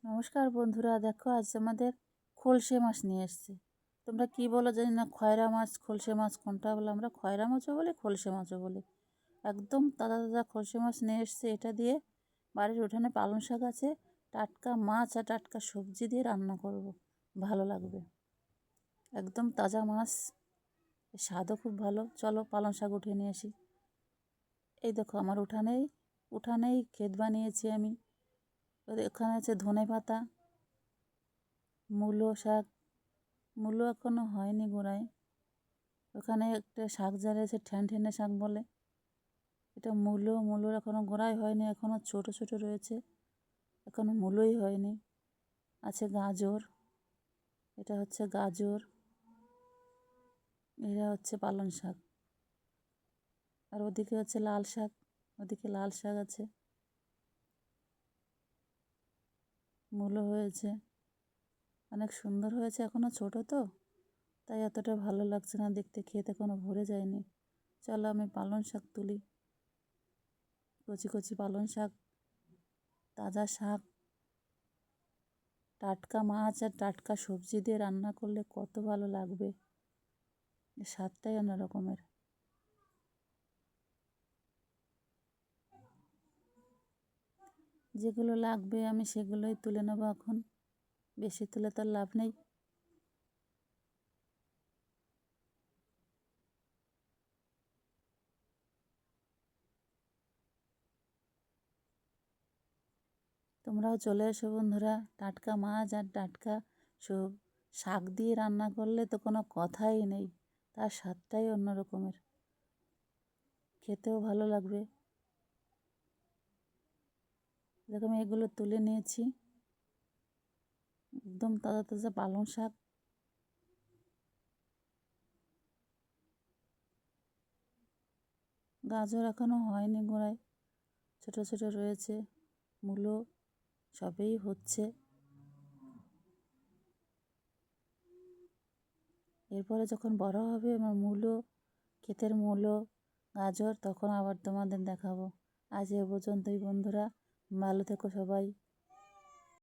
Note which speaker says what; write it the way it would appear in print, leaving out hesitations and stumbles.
Speaker 1: নমস্কার বন্ধুরা, দেখো আজ আমাদের খলসে মাছ নিয়ে এসেছি। তোমরা কি বলো জানি না, খয়রা মাছ খলসে মাছ কোনটা বলো? আমরা খয়রা মাছও বলি, খলসে মাছও বলি। একদম তাজা তাজা খলসে মাছ নিয়ে এসেছি। এটা দিয়ে বাড়ির উঠানে পালং শাক আছে, টাটকা মাছ আর টাটকা সবজি দিয়ে রান্না করব, ভালো লাগবে। একদম তাজা মাছ, স্বাদও খুব ভালো। চলো পালং শাক উঠিয়ে নিয়ে আসি। এই দেখো আমার উঠানেই ক্ষেত বানিয়েছি আমি। এখানে আছে ধনে পাতা, মূলো শাক, মূলো এখনও হয়নি গোড়ায়। ওখানে একটা শাক আছে, ঠ্যানঠেনে শাক বলে, এটা মূলোর এখনও গোড়ায় হয়নি, এখনও ছোট ছোট রয়েছে, এখনও মূলোই হয়নি। আছে গাজর, এটা হচ্ছে গাজর, এরা হচ্ছে পালং শাক। আর ওদিকে হচ্ছে লাল শাক, ওদিকে লাল শাক আছে, মূলো হয়েছে, অনেক সুন্দর হয়েছে। এখনও ছোট তো, তাই এতটা ভালো লাগছে না দেখতে, খেতে কোনো ভরে যায়নি। চলো আমি পালং শাক তুলি। কচি কচি পালং শাক, তাজা শাক, টাটকা মাছ আর টাটকা সবজি দিয়ে রান্না করলে কত ভালো লাগবে, স্বাদটাই অন্য রকমের। যেগুলো লাগবে আমি সেগুলোই তুলে নেবো এখন, বেশি তুলে তো লাভ নেই। তোমরাও চলে এসো বন্ধুরা, টাটকা মাছ আর টাটকা সব শাক দিয়ে রান্না করলে তো কোনো কথাই নেই, তার স্বাদটাই অন্য রকমের, খেতেও ভালো লাগবে। দেখো আমি এগুলো তুলে নিয়েছি, একদম তাজা তাজা পালং শাক। গাজর এখনও হয়নি গোড়ায়, ছোট ছোট রয়েছে, মূলো সবেই হচ্ছে। এরপরে যখন বড় হবে আমার মূলো, ক্ষেতের মূলো, গাজর, তখন আবার তোমাদের দেখাবো। আজ এ পর্যন্তই বন্ধুরা, ভালো থেকো সবাই।